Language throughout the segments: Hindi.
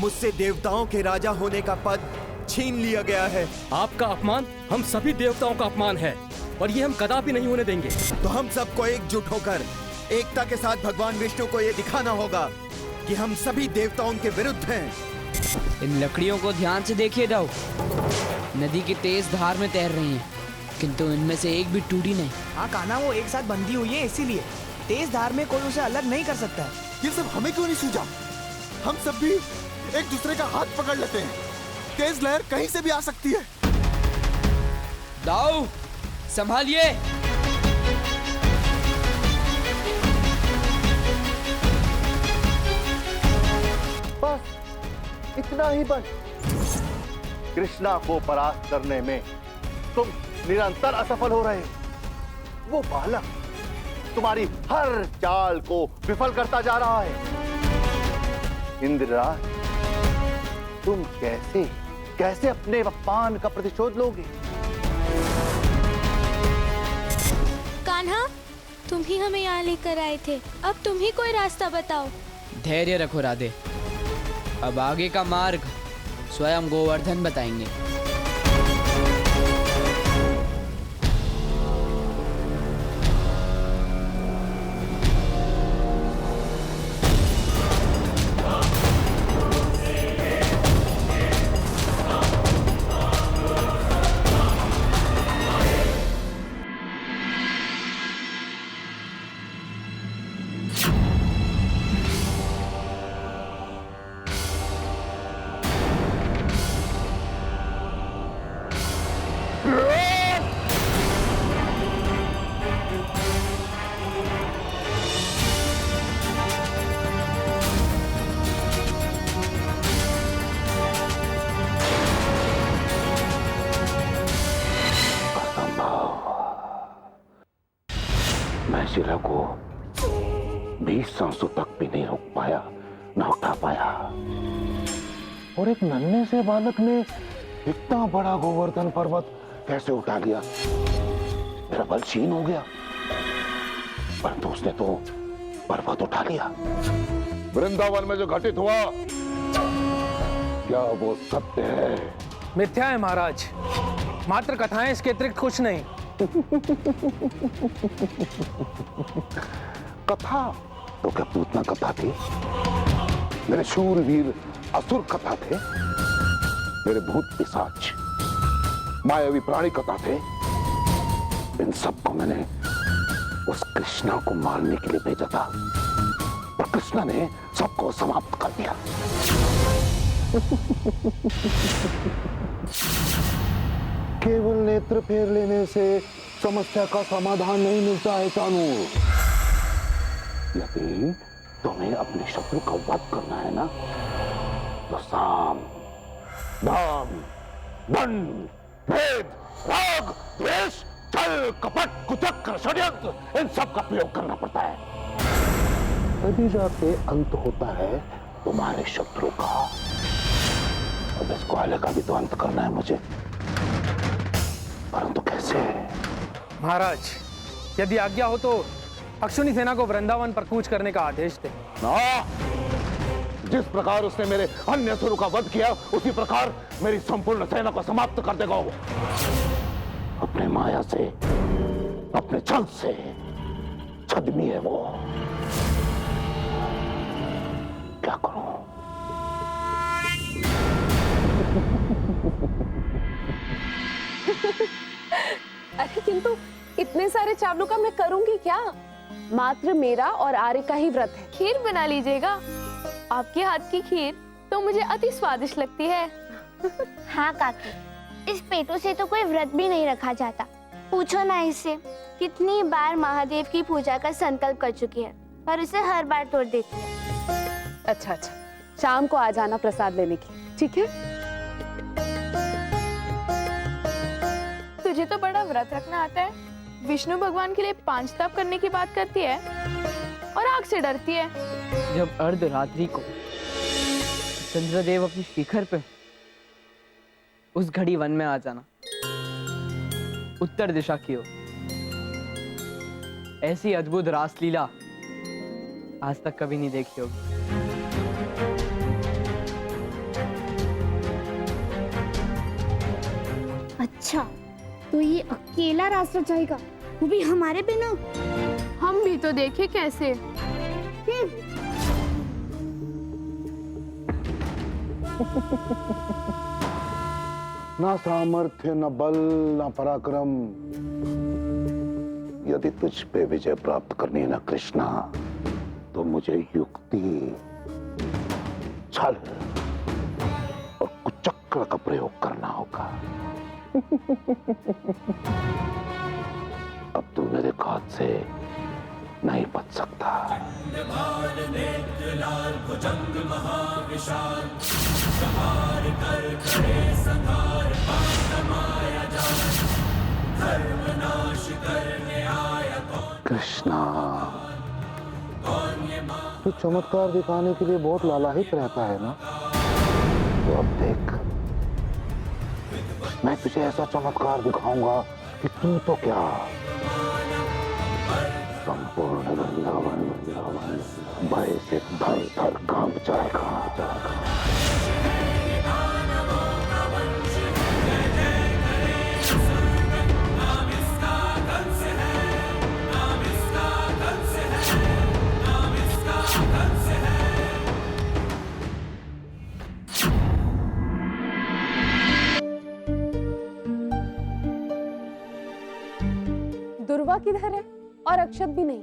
मुझसे देवताओं के राजा होने का पद छीन लिया गया है। आपका अपमान हम सभी देवताओं का अपमान है और ये हम कदापि नहीं होने देंगे। तो हम सबको एकजुट होकर एकता के साथ भगवान विष्णु को ये दिखाना होगा कि हम सभी देवताओं के विरुद्ध हैं। इन लकड़ियों को ध्यान से देखिए दाऊ, नदी की तेज धार में तैर रही हैं, किंतु इनमें से एक भी टूटी नहीं। हाँ कान्हा, वो एक साथ बंधी हुई है, इसीलिए तेज धार में कोई उसे अलग नहीं कर सकता है। ये सब हमें क्यों नहीं सूझा? हम सब भी एक दूसरे का हाथ पकड़ लेते हैं। तेज लहर कहीं से भी आ सकती है। दाऊ संभालिए। बस इतना ही बस। कृष्णा को परास्त करने में तुम निरंतर असफल हो रहे हो। वो बालक तुम्हारी हर चाल को विफल करता जा रहा है। इंद्रराज, तुम कैसे अपने अपमान का प्रतिशोध लोगे? कान्हा, तुम ही हमें यहाँ लेकर आए थे, अब तुम ही कोई रास्ता बताओ। धैर्य रखो राधे, अब आगे का मार्ग स्वयं गोवर्धन बताएंगे। मैं शिला को 20 सांसों तक भी नहीं रोक पाया, न उठा पाया, और एक नन्हे से बालक ने इतना बड़ा गोवर्धन पर्वत कैसे उठा लिया? मेरा बल क्षीण हो गया, परंतु उसने तो पर्वत उठा लिया। वृंदावन में जो घटित हुआ, क्या वो सत्य है? मिथ्या है महाराज, मात्र कथाएं, इसके अतिरिक्त कुछ नहीं। कथा तो क्या पूतना कथा थी? मेरे शूरवीर असुर कथा थे? मेरे भूत पिशाच मायावी प्राणी कथा थे? इन सबको मैंने उस कृष्णा को मारने के लिए भेजा था, और कृष्णा ने सबको समाप्त कर दिया। केवल नेत्र फेर लेने से समस्या का समाधान नहीं मिलता है चानू। यदि तुम्हें अपने शत्रु का वध करना है ना, तो साम, दाम, दंड, भेद, राग, द्वेष, छल, कपट, कुचक्र, षड्यंत्र, इन सब का प्रयोग करना पड़ता है। तभी जाके अंत होता है तुम्हारे शत्रु का। अब इस ग्वाले का भी तो अंत करना है मुझे, परंतु कैसे? महाराज, यदि आज्ञा हो तो अक्षुणी सेना को वृंदावन पर कूच करने का आदेश दे। जिस प्रकार उसने मेरे अन्य असुरों का वध किया, उसी प्रकार मेरी संपूर्ण सेना को समाप्त कर देगा वो। अपने माया से, अपने छल से छद्मी है वो। क्या करूं? अरे किंतु इतने सारे चावलों का मैं करूंगी क्या? मात्र मेरा और आर्य का ही व्रत है। खीर बना लीजिएगा, आपके हाथ की खीर तो मुझे अति स्वादिष्ट लगती है। हाँ काकी, इस पेटू से तो कोई व्रत भी नहीं रखा जाता। पूछो ना इससे, कितनी बार महादेव की पूजा का संकल्प कर चुकी है, पर उसे हर बार तोड़ देती है। अच्छा, शाम को आ जाना प्रसाद लेने की, ठीक है? तुझे तो बड़ा व्रत रखना आता है। विष्णु भगवान के लिए 5 तप करने की बात करती है और आग से डरती है। जब अर्धरात्रि को चंद्रदेव अपनी शिखर पे, उस घड़ी वन में आ जाना, उत्तर दिशा की ओर। ऐसी अद्भुत रासलीला आज तक कभी नहीं देखी होगी। अच्छा, तो ये अकेला रास्ता जाएगा, वो भी हमारे बिना? हम भी तो देखे कैसे। ना सामर्थ्य, न बल, न पराक्रम। यदि तुझ पे विजय प्राप्त करनी है ना कृष्णा, तो मुझे युक्ति, छल और कुचक्र का प्रयोग करना होगा। अब तू मेरे हाथ से नहीं बच सकता। कृष्णा, तू चमत्कार दिखाने के लिए बहुत लालायित रहता है ना? तो अब देख, मैं तुझे ऐसा चमत्कार दिखाऊंगा कि तू तो क्या, संपूर्ण वृंदावन भय से थर थर कांप जाएगा। दुर्वा किधर है? और अक्षत भी नहीं।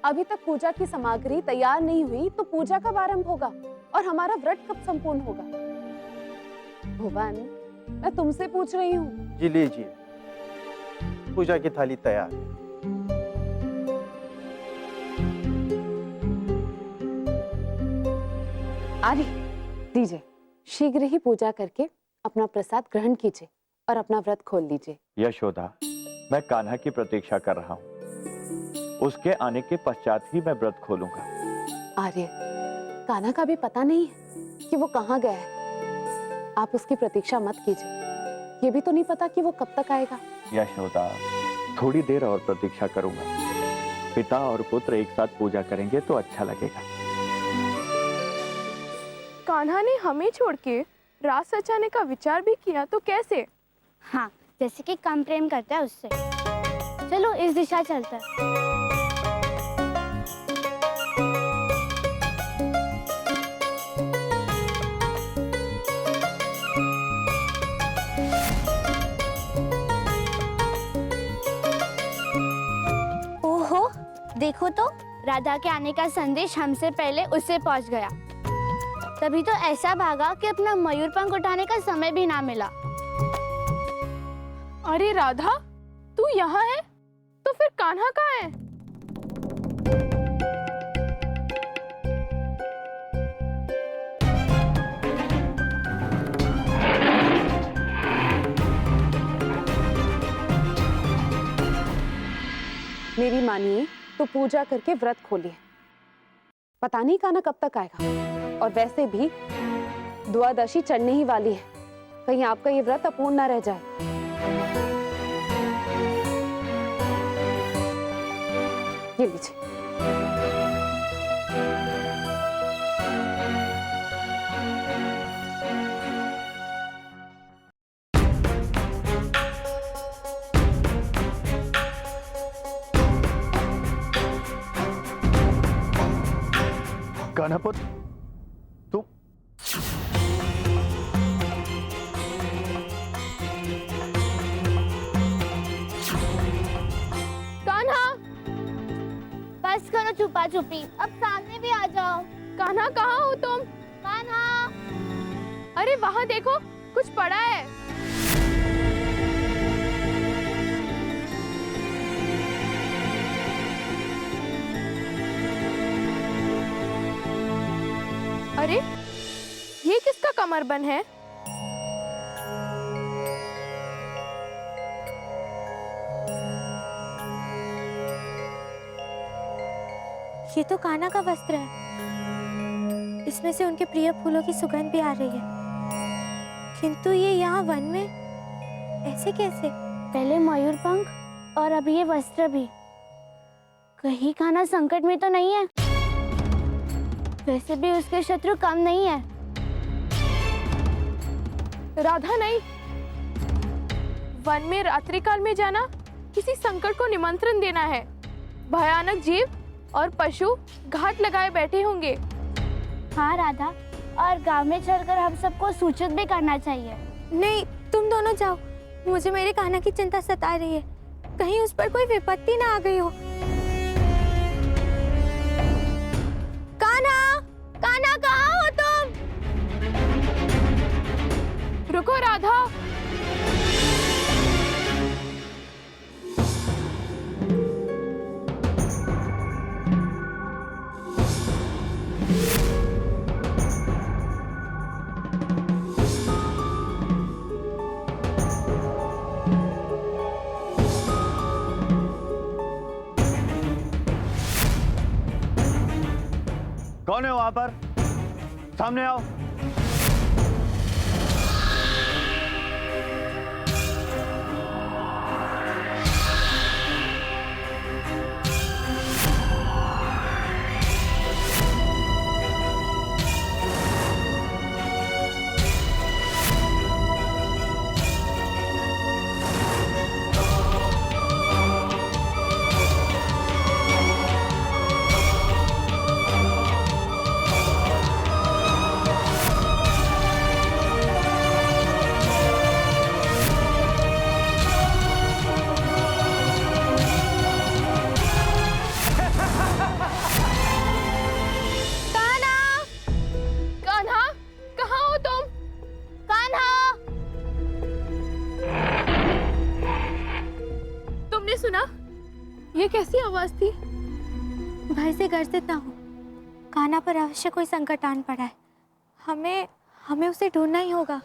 अभी तक पूजा की सामग्री तैयार नहीं हुई तो पूजा कब आरंभ होगा और हमारा व्रत कब संपूर्ण होगा? भुवन, मैं तुमसे पूछ रही हूँ। जी लीजिए, पूजा की थाली तैयार है। आर्य, दीजिए। शीघ्र ही पूजा करके अपना प्रसाद ग्रहण कीजिए और अपना व्रत खोल लीजिए। यशोदा, मैं कान्हा की प्रतीक्षा कर रहा हूँ। उसके आने के पश्चात ही मैं व्रत खोलूंगा। आर्य, कान्हा का भी पता नहीं है कि वो कहाँ गया है। आप उसकी प्रतीक्षा मत कीजिए। ये भी तो नहीं पता कि वो कब तक आएगा। यशोदा, थोड़ी देर और प्रतीक्षा करूंगा। पिता और पुत्र एक साथ पूजा करेंगे तो अच्छा लगेगा। कान्हा ने हमें छोड़ के रास रचाने का विचार भी किया तो कैसे? हाँ, जैसे कि कम प्रेम करता है उससे। चलो इस दिशा चलता है। ओहो, देखो तो राधा के आने का संदेश हमसे पहले उससे पहुंच गया। तभी तो ऐसा भागा कि अपना मयूर पंख उठाने का समय भी ना मिला। अरे राधा, तू यहाँ है तो फिर कान्हा कहाँ है? मेरी मानिए तो पूजा करके व्रत खोलिए। पता नहीं कान्हा कब तक आएगा। और वैसे भी द्वादशी चढ़ने ही वाली है, कहीं आपका ये व्रत अपूर्ण ना रह जाए। ये लीजिए। कान्हापुत, तू कान्हा, बस करो छुपा छुपी, अब सामने भी आ जाओ। कान्हा कहाँ हो तुम? कान्हा, अरे वहाँ देखो, कुछ पड़ा है। अरे ये किसका कमरबंद है? ये तो कान्हा का वस्त्र है। इसमें से उनके प्रिय फूलों की सुगंध भी आ रही है। किंतु ये यहाँ वन में ऐसे कैसे? पहले मयूर पंख और अब ये वस्त्र भी। कहीं कान्हा संकट में तो नहीं है? वैसे भी उसके शत्रु कम नहीं है। राधा नहीं, वन में रात्रिकाल में जाना किसी संकट को निमंत्रण देना है। भयानक जीव और पशु घाट लगाए बैठे होंगे। हाँ राधा, और गांव में चलकर हम सबको सूचित भी करना चाहिए। नहीं, तुम दोनों जाओ, मुझे मेरे कान्हा की चिंता सता रही है, कहीं उस पर कोई विपत्ति ना आ गई हो। कान्हा, कान्हा कहाँ हो तुम? रुको राधा। कौन है वहां पर? सामने आओ। ये कैसी आवाज थी? भय से ग्रसित ना हो, कान्हा पर अवश्य कोई संकट आन पड़ा है। हमें उसे ढूंढना ही होगा।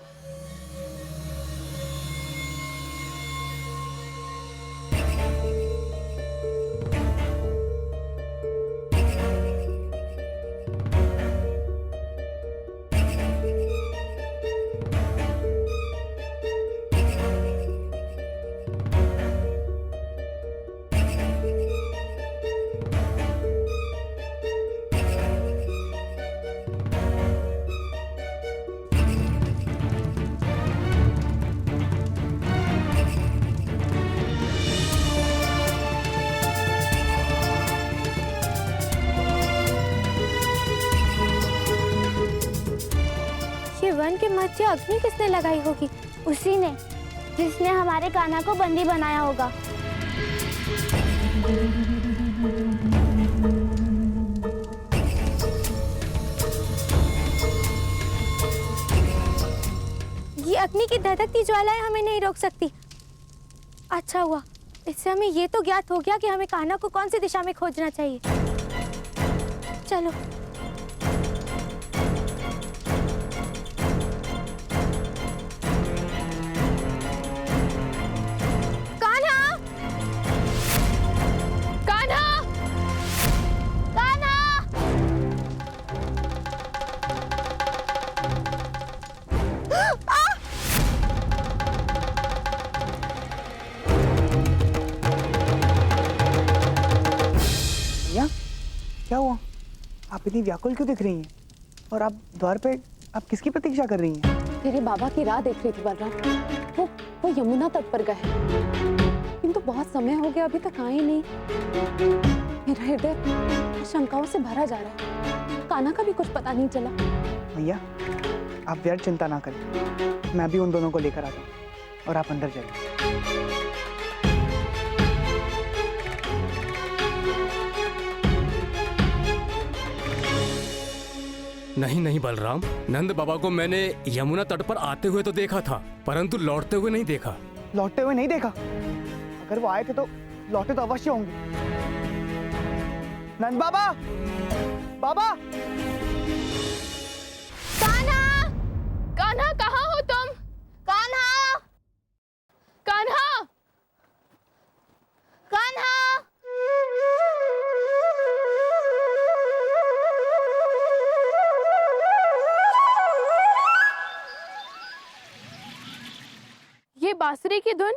वन के मध्य अग्नि किसने लगाई होगी? उसी ने, जिसने हमारे कान्हा को बंदी बनाया होगा। ये अग्नि की धधकती ज्वालाएं हमें नहीं रोक सकती। अच्छा हुआ, इससे हमें ये तो ज्ञात हो गया कि हमें कान्हा को कौन सी दिशा में खोजना चाहिए। चलो। क्या हुआ? आप इतनी व्याकुल क्यों दिख रही हैं? और आप द्वार पे आप किसकी प्रतीक्षा कर रही हैं? तेरे बाबा की राह देख रही थी बलराम। वो यमुना तट पर गए, किंतु बहुत समय हो गया, अभी तक आए नहीं। मेरा हृदय शंकाओं से भरा जा रहा है। कान्हा का भी कुछ पता नहीं चला। भैया, आप व्यर्थ चिंता ना करें, मैं भी उन दोनों को लेकर आता हूँ और आप अंदर चलिए। नहीं नहीं बलराम, नंद बाबा को मैंने यमुना तट पर आते हुए तो देखा था, परंतु लौटते हुए नहीं देखा। लौटते हुए नहीं देखा? अगर वो आए थे तो लौटे तो अवश्य होंगे। नंद बाबा, बाबा! कान्हा! कान्हा कहाँ हो तुम? कान्हा! कान्हा! कान्हा! ये बांसुरी की धुन,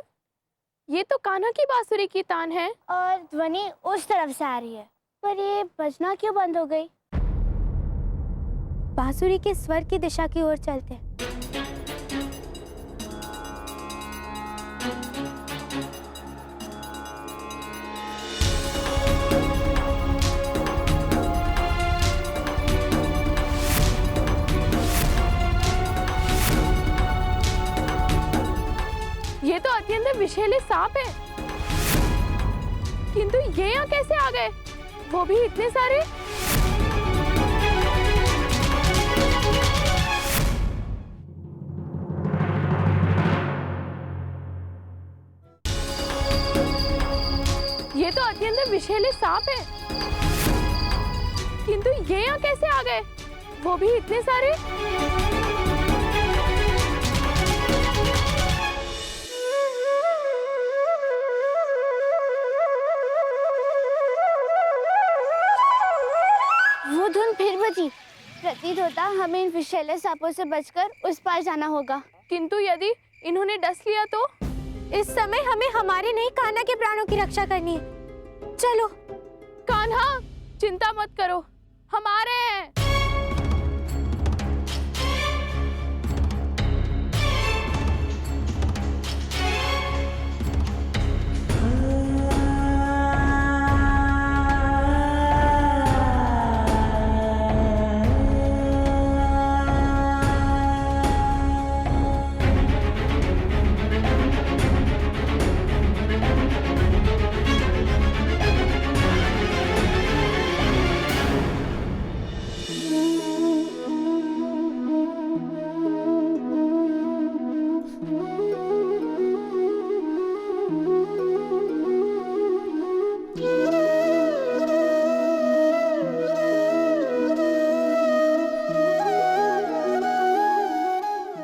ये तो कान्हा की बांसुरी की तान है। और ध्वनि उस तरफ से आ रही है, पर ये बजना क्यों बंद हो गई? बांसुरी के स्वर की दिशा की ओर चलते हैं। विषैले सांप हैं। किंतु ये यहाँ कैसे आ गए? वो भी इतने सारे। ये तो अत्यंत विषैले सांप हैं। किंतु ये यहाँ कैसे आ गए? वो भी इतने सारे। वो धुन फिर बजी। प्रतीत होता हमें इन विषैले सांपों से बचकर उस पार जाना होगा। किंतु यदि इन्होंने डस लिया तो? इस समय हमें हमारे नहीं कान्हा के प्राणों की रक्षा करनी है। चलो। कान्हा, चिंता मत करो, हम आ रहे हैं।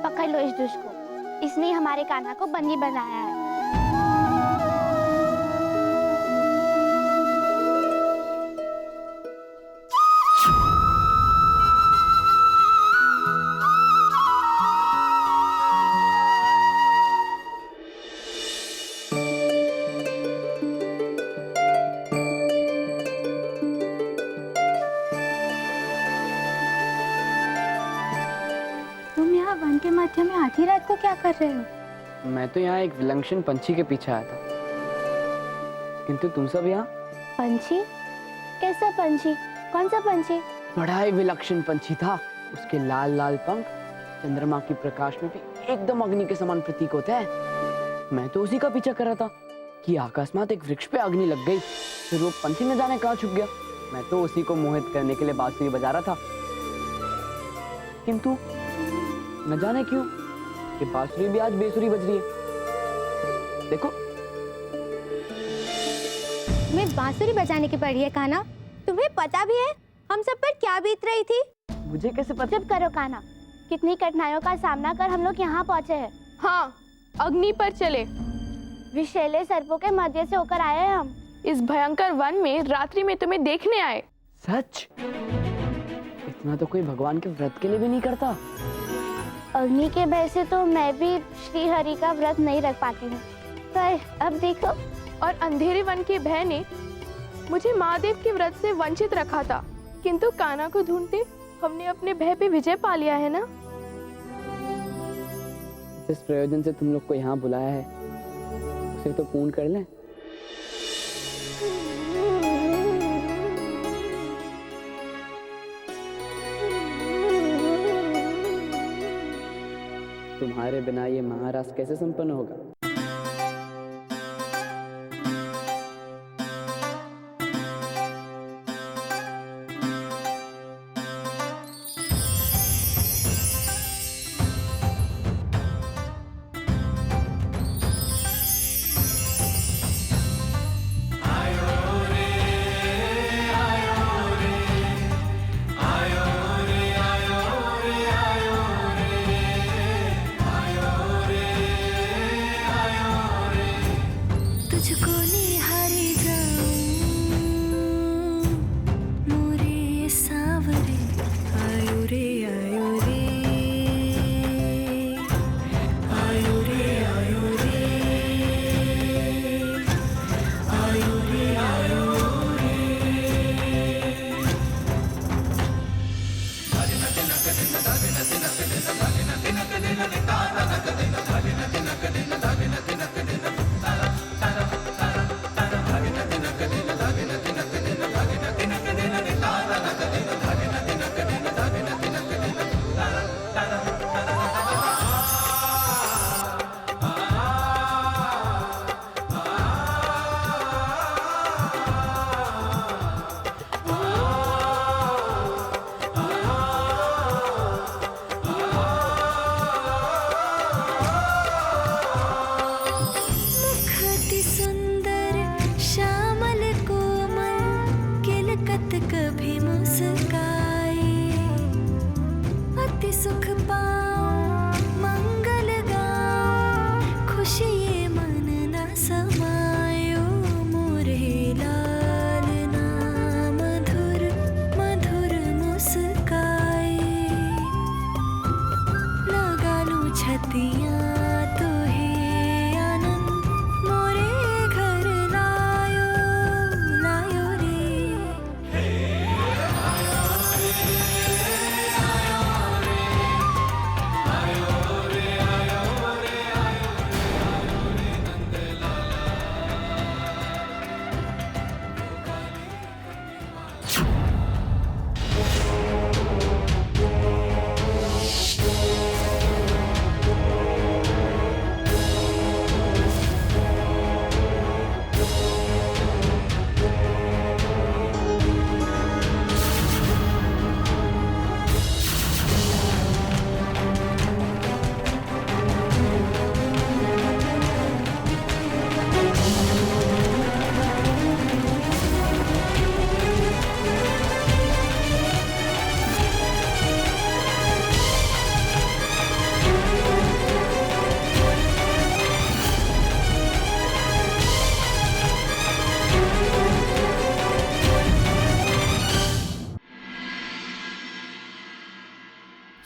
पकड़ लो इस दुष्ट को, इसने ही हमारे कान्हा को बंदी बनाया है। तुम यहाँ वन के मध्य में आधी रात को क्या कर रहे हो? मैं तो यहाँ एक विलक्षण पंछी के पीछे आया था, किंतु तुम सब यहाँ। पंछी? कैसा पंछी? कौन सा पंछी? बड़ा ही विलक्षण पंछी था। उसके लाल लाल पंख चंद्रमा की प्रकाश में भी एकदम अग्नि के समान प्रतीक होते हैं। मैं तो उसी का पीछा कर रहा था कि अकस्मात एक वृक्ष पे अग्नि लग गई, फिर वो पंछी न जाने कहाँ छुप गया। मैं तो उसी को मोहित करने के लिए बांसुरी बजा रहा था, किंतु न जाने क्यों ये बांसुरी भी आज बेसुरी बज रही है। देखो, तुम्हें बांसुरी बजाने की पड़ी है कान्हा? तुम्हें पता भी है हम सब पर क्या बीत रही थी? मुझे कैसे पता? चुप करो कान्हा, कितनी कठिनाइयों का सामना कर हम लोग यहाँ पहुँचे हैं। हाँ, अग्नि पर चले। विषैले सर्पों के मध्य से होकर आए हैं हम। इस भयंकर वन में रात्रि में तुम्हें देखने आए। सच? इतना तो कोई भगवान के व्रत के लिए भी नहीं करता। अग्नि के भय से तो मैं भी श्री हरि का व्रत नहीं रख पाती हूँ, पर अब देखो। और अंधेरे वन के भय ने मुझे महादेव के व्रत से वंचित रखा था, किंतु कान्हा को ढूंढते हमने अपने भय पे विजय पा लिया है ना। जिस प्रयोजन से तुम लोग को यहाँ बुलाया है उसे तो पूर्ण कर लें। तुम्हारे बिना ये महाराज कैसे संपन्न होगा?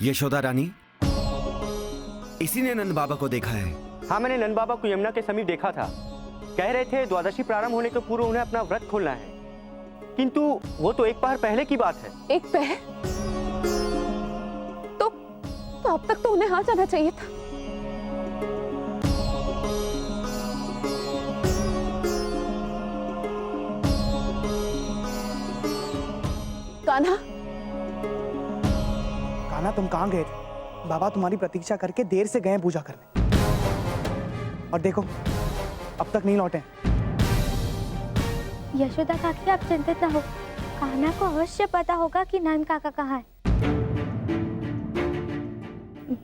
यशोदा रानी, इसी ने नंद बाबा को देखा है। हाँ, मैंने नंद बाबा को यमुना के समीप देखा था। कह रहे थे द्वादशी प्रारंभ होने के पूर्व उन्हें अपना व्रत खोलना है, किंतु वो तो एक पहर पहले की बात है। एक पहर? तो अब तक तो उन्हें आ जाना चाहिए था। कान्हा, कान्हा तुम कहाँ गए थे? बाबा तुम्हारी प्रतीक्षा करके देर से गए पूजा करने, और देखो अब तक नहीं लौटे। यशोदा काकी, आप चिंतित न हो। कान्हा को अवश्य पता होगा कि नंद काका कहाँ है।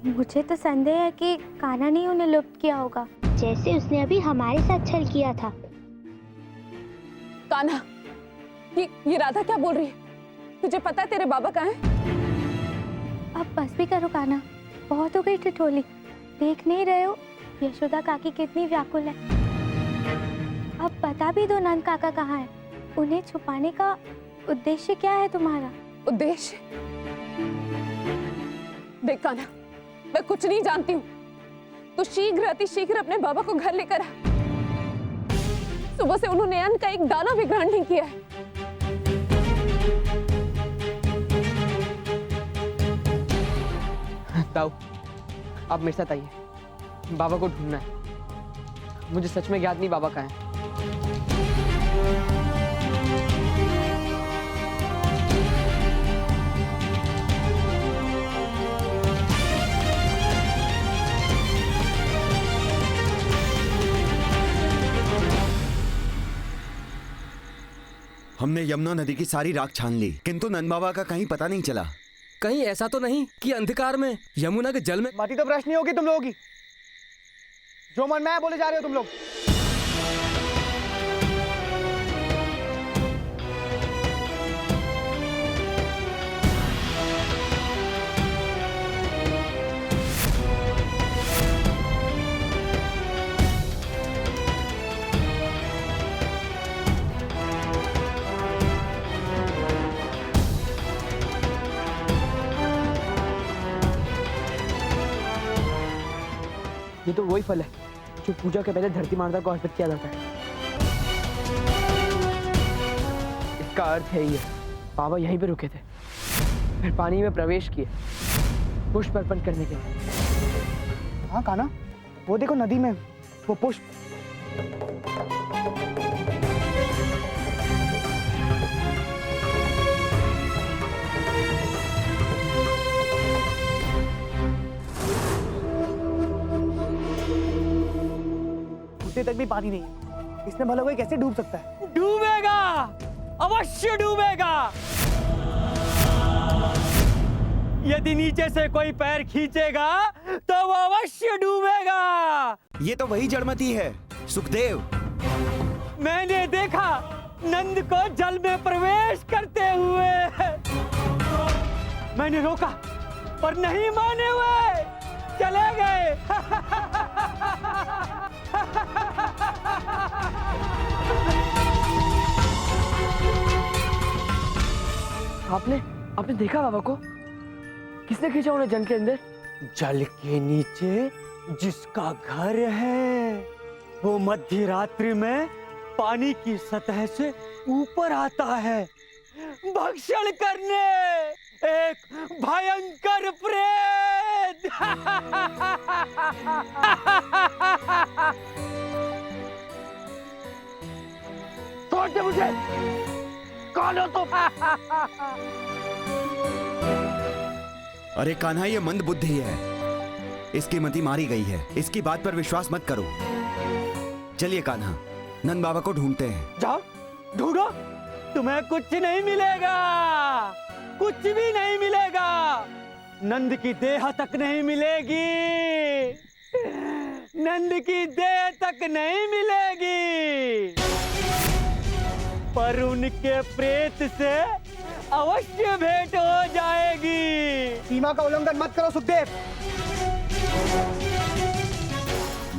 मुझे तो संदेह है कि कान्हा ने उन्हें लुप्त किया होगा, जैसे उसने अभी हमारे साथ छल किया था। कान्हा, ये राधा क्या बोल रही है? तुझे पता है तेरे बाबा कहाँ हैं? अब बस भी करो कान्हा, बहुत हो गई ठिठोली। देख नहीं रहे हो यशोदा काकी कितनी व्याकुल है। अब बता भी दो नंद काका कहाँ है। उन्हें छुपाने का उद्देश्य क्या है तुम्हारा? उद्देश्य? देख कान्हा, मैं कुछ नहीं जानती हूँ। तो शीघ्र अतिशीघ्र अपने बाबा को घर लेकर आ। सुबह से उन्होंने अन्न का एक दाना भी ग्रहण नहीं किया है। ताऊ, आप मेरे साथ आइए। बाबा को ढूंढना है। मुझे सच में ज्ञात नहीं बाबा कहाँ है। हमने यमुना नदी की सारी राख छान ली, किंतु नंद बाबा का कहीं पता नहीं चला। कहीं ऐसा तो नहीं कि अंधकार में यमुना के जल में? मती तो प्रश्न होगी तुम लोगों की। जो मन में है बोले जा रहे हो तुम लोग। ये तो वही फल है जो पूजा के पहले धरती माता को अर्पित किया जाता है। इसका अर्थ है ये, बाबा यहीं पे रुके थे, फिर पानी में प्रवेश किए पुष्प अर्पण करने के लिए। हाँ कान्हा, वो देखो नदी में वो पुष्प। तक भी पानी नहीं है, इसमें भला कोई कैसे डूब सकता है? डूबेगा, अवश्य डूबेगा। यदि नीचे से कोई पैर खींचेगा तो वो अवश्य डूबेगा। ये तो वही जड़मती है, सुखदेव। मैंने देखा नंद को जल में प्रवेश करते हुए। मैंने रोका पर नहीं माने हुए चले गए। आपने देखा बाबा को? किसने खींचा उन्हें जल के अंदर? जल के नीचे जिसका घर है वो मध्य रात्रि में पानी की सतह से ऊपर आता है भक्षण करने, एक भयंकर प्रेत। छोड़ दे मुझे, कौन हो तुम? अरे कान्हा, ये मंद बुद्धि है, इसकी मति मारी गई है। इसकी बात पर विश्वास मत करो। चलिए कान्हा, नंद बाबा को ढूंढते हैं। जाओ ढूंढो, तुम्हें कुछ नहीं मिलेगा, कुछ भी नहीं मिलेगा। नंद की देह तक नहीं मिलेगी, नंद की देह तक नहीं मिलेगी, पर उनके प्रेत से अवश्य भेंट हो जाएगी। सीमा का उल्लंघन मत करो सुखदेव।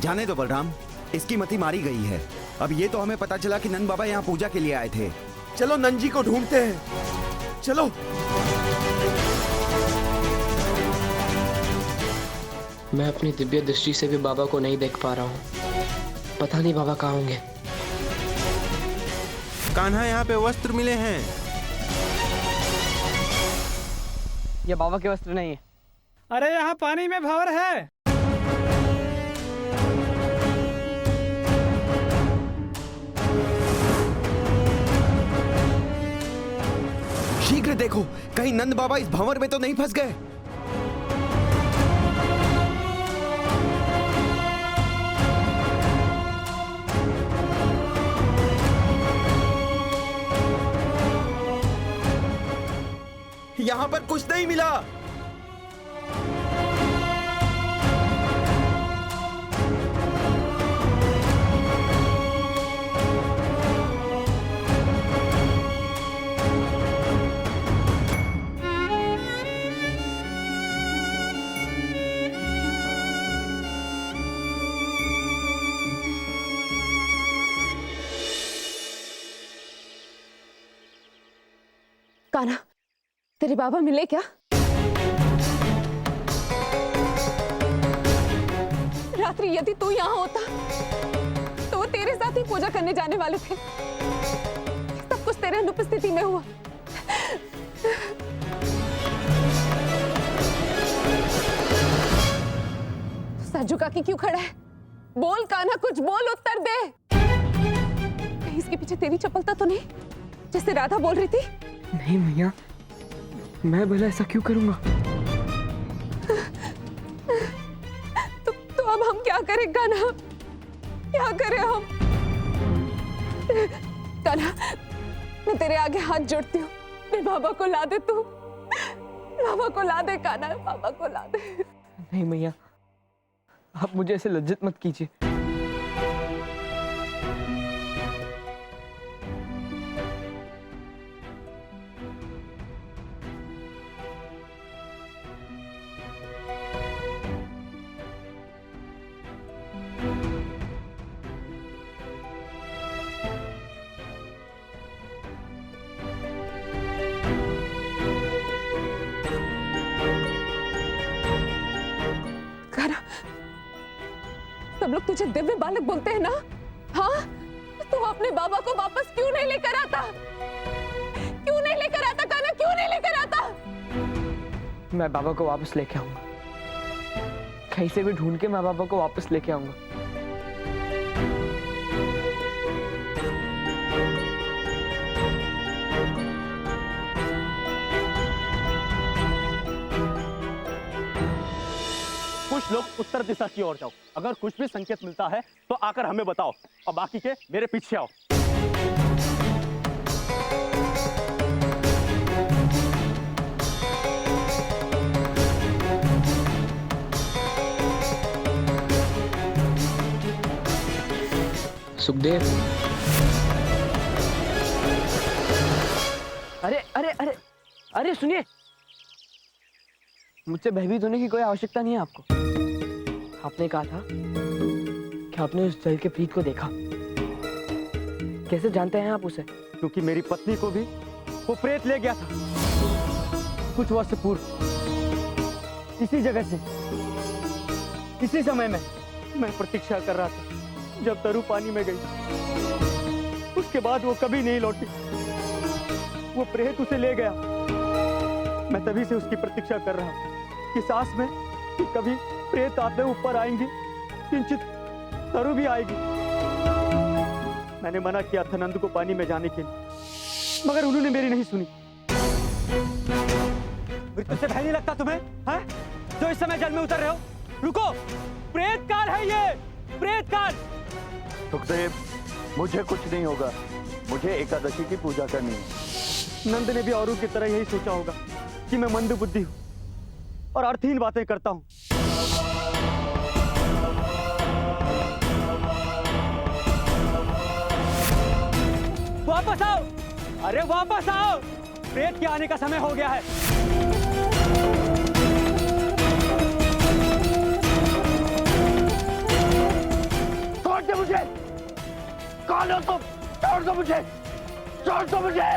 जाने दो बलराम, इसकी मति मारी गई है। अब ये तो हमें पता चला कि नंद बाबा यहाँ पूजा के लिए आए थे। चलो नंद जी को ढूंढते हैं, चलो। मैं अपनी दिव्य दृष्टि से भी बाबा को नहीं देख पा रहा हूँ। पता नहीं बाबा कहाँ होंगे। कान्हा, यहाँ पे वस्त्र मिले हैं। ये बाबा के वस्त्र नहीं है। अरे यहाँ पानी में भंवर है। शीघ्र देखो, कहीं नंद बाबा इस भंवर में तो नहीं फंस गए। यहां पर कुछ नहीं मिला। कान्हा, तेरे बाबा मिले क्या? रात्रि यदि तू यहाँ होता तो वो तेरे साथ ही पूजा करने जाने वाले थे। सब कुछ तेरे अनुपस्थिति में हुआ। साजू काकी क्यों खड़ा है? बोल कान्हा, कुछ बोल, उत्तर दे। कहीं इसके पीछे तेरी चपलता तो नहीं, जैसे राधा बोल रही थी? नहीं मैया, मैं भला ऐसा क्यों करूंगा? तो अब हम क्या करें कान्हा? क्या करें हम? कान्हा, मैं तेरे आगे हाथ जोड़ती हूँ, मेरे बाबा को ला दे तू। बाबा को ला दे कान्हा, बाबा को ला दे। नहीं मैया, आप मुझे ऐसे लज्जित मत कीजिए। सब लोग तुझे दिव्य बालक बोलते हैं ना? हाँ, तू अपने बाबा को वापस क्यों नहीं लेकर आता? क्यों नहीं लेकर आता कान्हा, क्यों नहीं लेकर आता? मैं बाबा को वापस लेके आऊंगा, कहीं से भी ढूंढ के मैं बाबा को वापस लेके आऊंगा। कुछ लोग उत्तर दिशा की ओर जाओ। अगर कुछ भी संकेत मिलता है तो आकर हमें बताओ, और बाकी के मेरे पीछे आओ। सुखदेव, अरे अरे अरे अरे सुनिए, मुझसे भयभीत होने की कोई आवश्यकता नहीं है आपको। आपने कहा था कि आपने उस जल के प्रीत को देखा। कैसे जानते हैं आप उसे? क्योंकि मेरी पत्नी को भी वो प्रेत ले गया था कुछ वर्ष पूर्व। इसी जगह से, इसी समय में मैं प्रतीक्षा कर रहा था जब तरु पानी में गई। उसके बाद वो कभी नहीं लौटी। वो प्रेत उसे ले गया। मैं तभी से उसकी प्रतीक्षा कर रहा हूं कि सांस में कि कभी प्रेत आते ऊपर आएंगी, किंचित तरु भी आएगी। मैंने मना किया था नंद को पानी में जाने के लिए, मगर उन्होंने मेरी नहीं सुनी। मृत्यु से भय नहीं लगता तुम्हें? हैं? जो इस समय जल में उतर रहे हो? रुको, प्रेत काल है ये, प्रेत काल। सुखदेव, मुझे कुछ नहीं होगा। मुझे एकादशी की पूजा करनी है। नंद ने भी औरों की तरह यही सोचा होगा कि मैं मंद बुद्धि हूं और अर्थहीन बातें करता हूं। वापस आओ, अरे वापस आओ, प्रेत के आने का समय हो गया है। छोड़ दो मुझे, कौन हो तुम? छोड़ दो मुझे, छोड़ दो मुझे।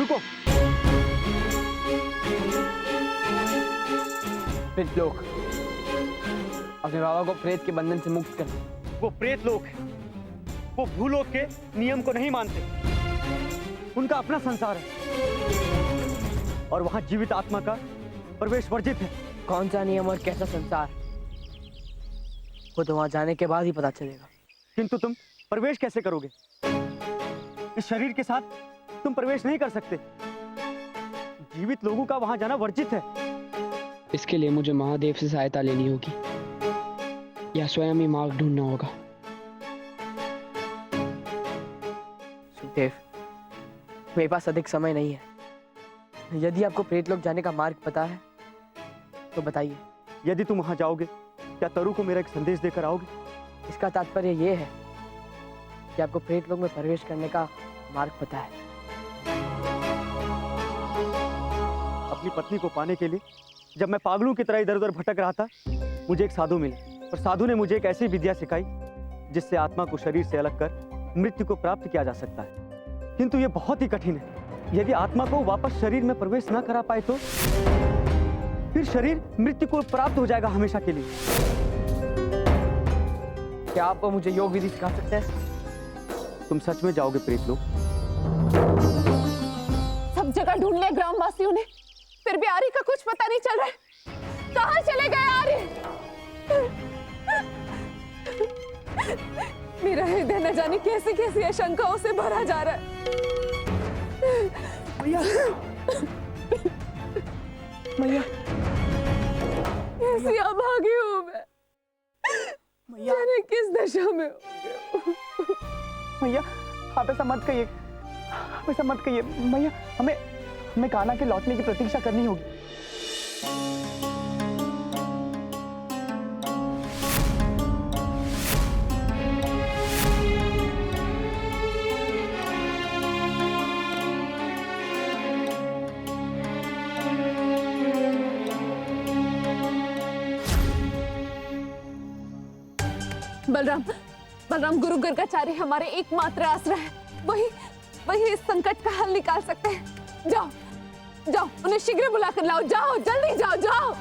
रुको। प्रेत लोग अपने बाबा को प्रेत के बंधन से मुक्त कर दो। वो प्रेत लोग हैं। वो भूलोक के नियम को नहीं मानते। उनका अपना संसार है और वहां जीवित आत्मा का प्रवेश वर्जित है। कौन सा नियम और कैसा संसार, वो तो वहां जाने के बाद ही पता चलेगा। किंतु तुम प्रवेश कैसे करोगे? इस शरीर के साथ तुम प्रवेश नहीं कर सकते। जीवित लोगों का वहां जाना वर्जित है। इसके लिए मुझे महादेव से सहायता लेनी होगी या स्वयं ही मार्ग ढूंढना होगा। सुखदेव, मेरे पास अधिक समय नहीं है। यदि आपको प्रेत लोक जाने का मार्ग पता है तो बताइए। यदि तुम वहां जाओगे, क्या तरु को मेरा एक संदेश देकर आओगे? इसका तात्पर्य यह है कि आपको प्रेत लोक में प्रवेश करने का मार्ग पता है। अपनी पत्नी को पाने के लिए जब मैं पागलों की तरह इधर उधर भटक रहा था, मुझे एक साधु मिले और साधु ने मुझे एक ऐसी विद्या सिखाई जिससे आत्मा को शरीर से अलग कर मृत्यु को प्राप्त किया जा सकता है। किंतु यह बहुत ही कठिन है। यदि आत्मा को वापस शरीर में प्रवेश न करा पाए तो फिर शरीर मृत्यु को प्राप्त हो जाएगा हमेशा के लिए। क्या आप मुझे योग विधि सिखा सकते हैं? तुम सच में जाओगे प्रेत लोक? सब जगह ढूंढ लिया ग्रामवासियों ने, फिर भी आर्य का कुछ पता नहीं चल रहा है। कहाँ चले गए आर्य? मेरा हृदय न जाने कैसी कैसी आशंकाओं से भरा जा रहा है। मैया, मैया, कैसी अभागी हूँ मैं। मैया, जाने किस दशा में होंगे। मैया, आप ऐसा मत कहिए, आप ऐसा मत कहिए। मैया, हमें कान्हा के लौटने की प्रतीक्षा करनी होगी। बलराम, बलराम, गुरु गर्गाचार्य हमारे एकमात्र आश्रय है। वही इस संकट का हल निकाल सकते हैं। जाओ, जाओ, उन्हें शीघ्र बुलाकर लाओ। जाओ, जल्दी जाओ, जाओ।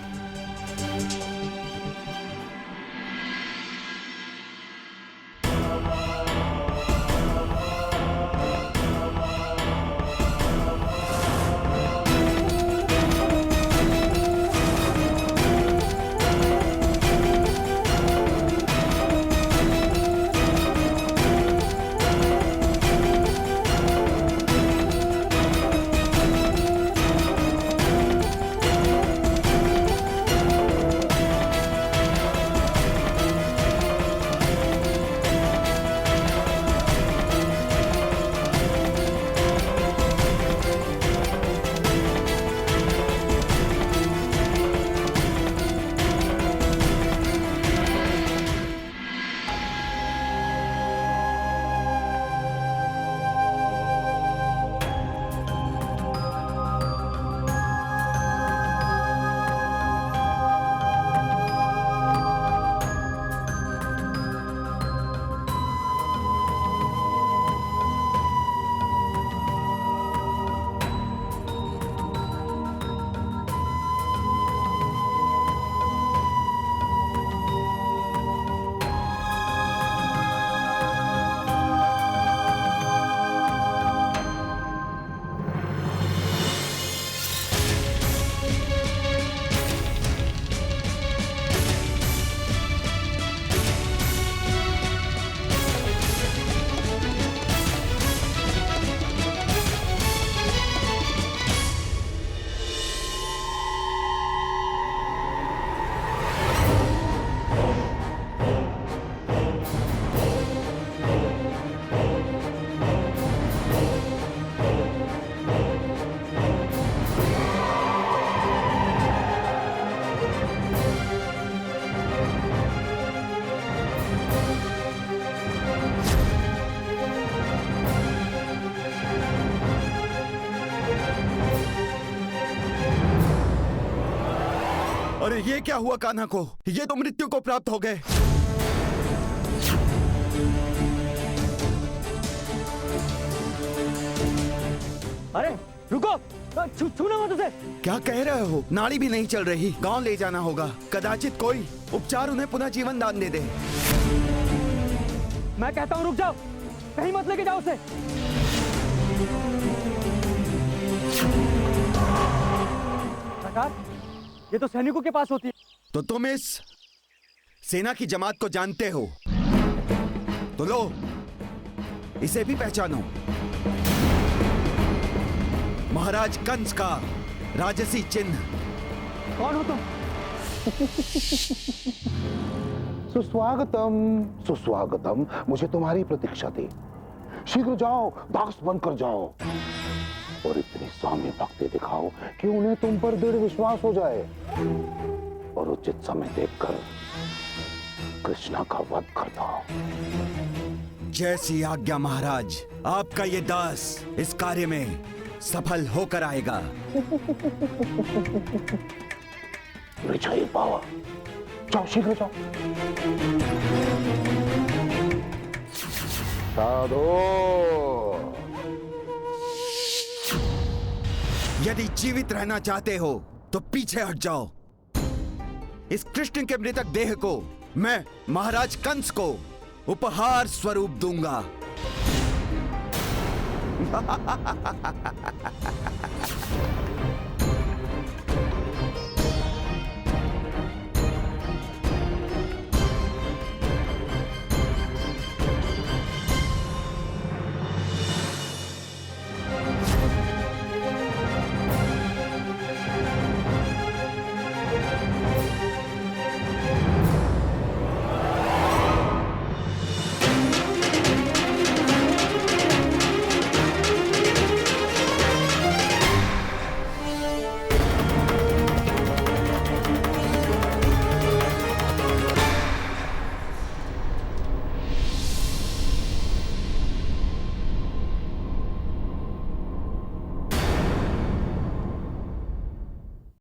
अरे ये क्या हुआ कान्हा को? ये तो मृत्यु को प्राप्त हो गए। अरे रुको, छूना मत उसे। क्या कह रहे हो? नाड़ी भी नहीं चल रही, गांव ले जाना होगा। कदाचित कोई उपचार उन्हें पुनः जीवन दान दे दे। मैं कहता हूँ रुक जाओ, कहीं मत लेके जाओ उसे। सरकार, ये तो सैनिकों के पास होती है। तो तुम इस सेना की जमात को जानते हो, तो लो इसे भी पहचानो। महाराज कंस का राजसी चिन्ह। कौन हो तुम? सुस्वागतम, सुस्वागतम। मुझे तुम्हारी प्रतीक्षा थी। शीघ्र जाओ, दास बनकर जाओ और इतनी सौम्य भक्ति दिखाओ कि उन्हें तुम पर दृढ़ विश्वास हो जाए और उचित समय देखकर कृष्णा का वध कर दो। जैसी आज्ञा महाराज। आपका ये दास इस कार्य में सफल होकर आएगा। विजयी पावा। जाओ, शीघ्र जाओ। साधो, यदि जीवित रहना चाहते हो तो पीछे हट जाओ। इस कृष्ण के मृतक देह को मैं महाराज कंस को उपहार स्वरूप दूंगा।